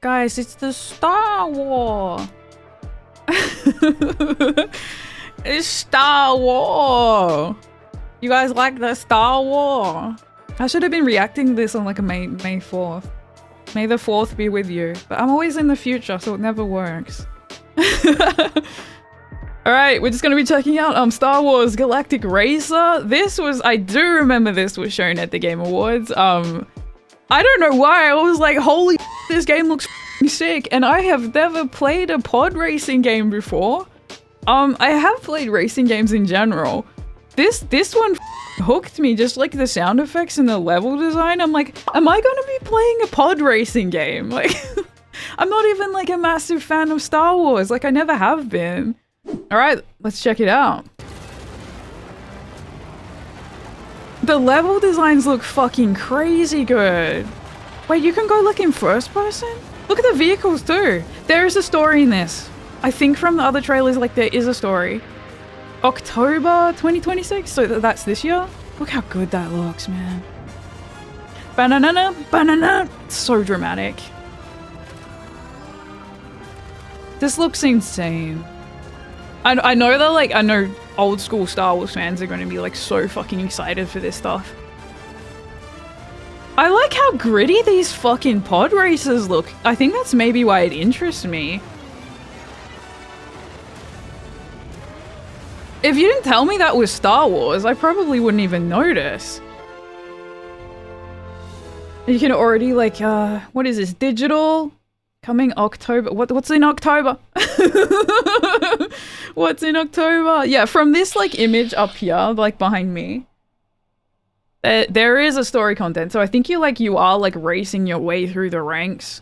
Guys, it's the Star Wars. It's Star Wars. You guys like the Star Wars? I should have been reacting to this on like a May 4th. May the 4th be with you. But I'm always in the future, so it never works. Alright, we're just gonna be checking out Star Wars Galactic Racer. This was, I do remember this was shown at the Game Awards. I don't know why, I was like, holy this game looks sick, and I have never played a pod racing game before. I have played racing games in general. This one hooked me, just like the sound effects and the level design. I'm like, am I gonna be playing a pod racing game? Like, I'm not even like a massive fan of Star Wars, like I never have been. Alright, let's check it out. The level designs look fucking crazy good. Wait, you can go like in first person? Look at the vehicles too. There is a story in this. I think from the other trailers, like there is a story. October 2026, so that's this year. Look how good that looks, man. Banana, banana. It's so dramatic. This looks insane. I know that like, I know old school Star Wars fans are going to be like so fucking excited for this stuff. I like how gritty these fucking pod racers look. I think that's maybe why it interests me. If you didn't tell me that was Star Wars, I probably wouldn't even notice. You can already like, what is this? Digital? Coming October. What's in October? What's in October? Yeah, from this like image up here, like behind me, there is a story content. So I think you are like racing your way through the ranks.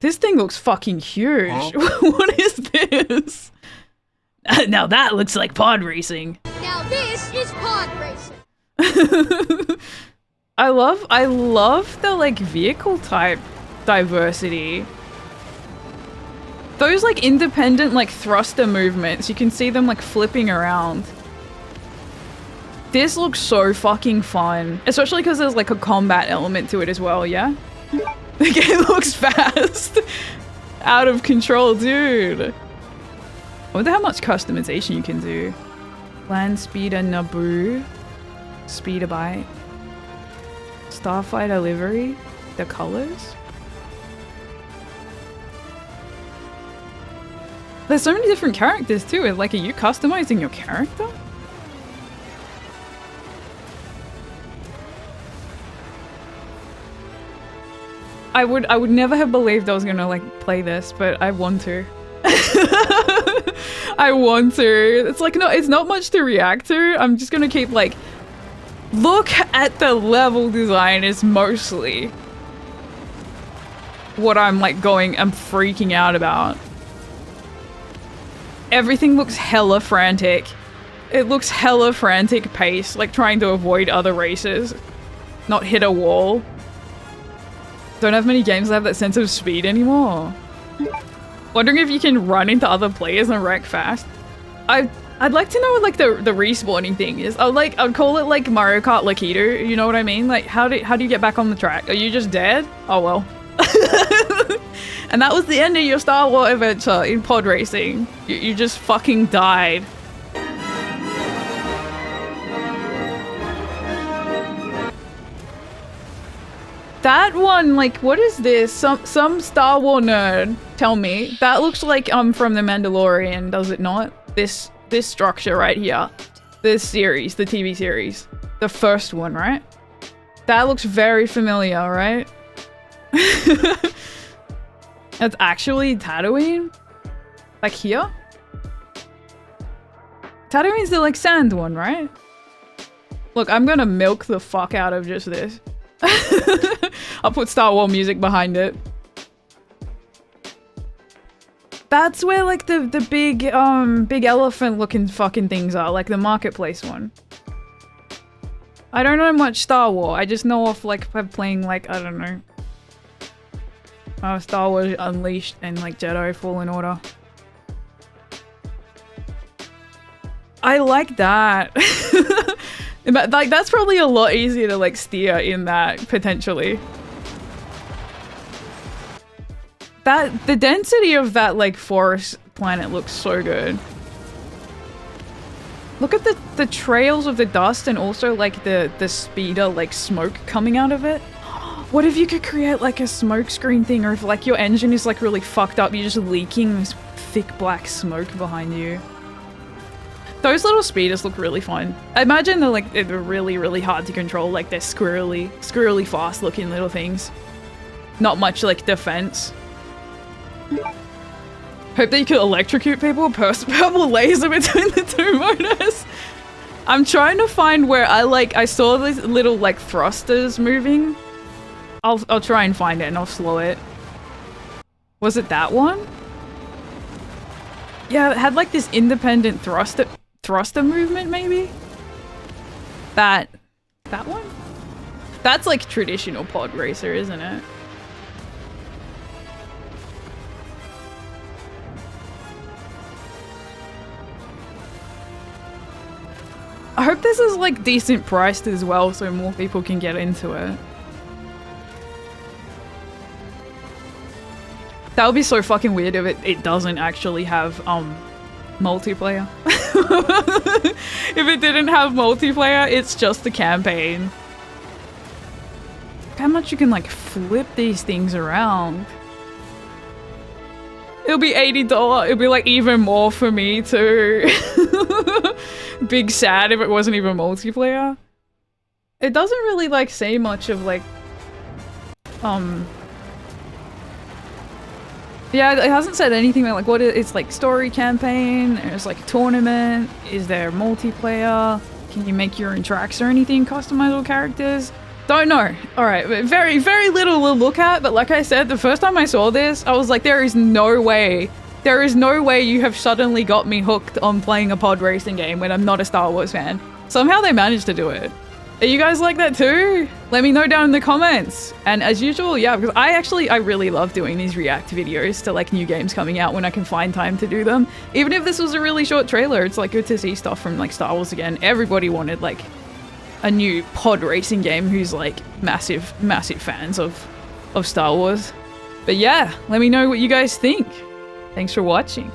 This thing looks fucking huge. Oh. What is this? Now that looks like pod racing. Now this is pod racing. I love the like vehicle type diversity. Those like independent like thruster movements, you can see them like flipping around. This looks so fucking fun, especially because there's like a combat element to it as well, yeah? The game looks fast. Out of control, dude. I wonder how much customization you can do. Land Speeder Naboo. Speeder Bite. Starfighter livery. The colors. There's so many different characters too. Like, are you customizing your character? I would never have believed I was gonna like play this, but I want to. I want to. It's like, no, it's not much to react to. I'm just gonna keep like, look at the level design is mostly what I'm like I'm freaking out about. Everything looks hella frantic. It looks hella frantic pace, like trying to avoid other racers, not hit a wall. Don't have many games that have that sense of speed anymore. Wondering if you can run into other players and wreck fast. I'd like to know what like the respawning thing is. I'd call it like Mario Kart Lakitu, you know what I mean? Like how do you get back on the track? Are you just dead? Oh well. And that was the end of your Star Wars adventure in pod racing. You just fucking died. That one, like, what is this? Some Star Wars nerd, tell me. That looks like from The Mandalorian, does it not? This structure right here. This series, the TV series. The first one, right? That looks very familiar, right? That's actually Tatooine? Like here? Tatooine's the like sand one, right? Look, I'm gonna milk the fuck out of just this. I'll put Star Wars music behind it. That's where like the big elephant looking fucking things are, like the marketplace one. I don't know much Star Wars. I just know of like playing like, I don't know. Star Wars Unleashed and like Jedi Fallen Order. I like that. But like that's probably a lot easier to like steer in that potentially. the density of that like forest planet looks so good. Look at the trails of the dust and also like the speeder like smoke coming out of it. What if you could create like a smoke screen thing, or if like your engine is like really fucked up, you're just leaking this thick black smoke behind you. Those little speeders look really fun. I imagine they're really, really hard to control. Like they're squirrely fast looking little things. Not much like defense. Hope that you could electrocute people. Purple laser between the two motors. I'm trying to find where I saw these little like thrusters moving. I'll try and find it and I'll slow it. Was it that one? Yeah, it had like this independent thruster movement maybe? That one? That's like traditional pod racer, isn't it? I hope this is like decent priced as well so more people can get into it. That would be so fucking weird if it doesn't actually have multiplayer. If it didn't have multiplayer, it's just the campaign. How much you can like flip these things around. It'll be $80. It'll be like even more for me too. Big sad if it wasn't even multiplayer. It doesn't really like say much of like yeah, it hasn't said anything about like what it's like story campaign, there's like a tournament, is there multiplayer, can you make your own tracks or anything, customizable characters? Don't know. Alright, very, very little to look at, but like I said, the first time I saw this, I was like, there is no way you have suddenly got me hooked on playing a pod racing game when I'm not a Star Wars fan. Somehow they managed to do it. Are you guys like that too? Let me know down in the comments. And as usual, yeah, because I really love doing these react videos to like new games coming out when I can find time to do them. Even if this was a really short trailer, it's like good to see stuff from like Star Wars again. Everybody wanted like a new pod racing game who's like massive fans of Star Wars. But yeah, let me know what you guys think. Thanks for watching.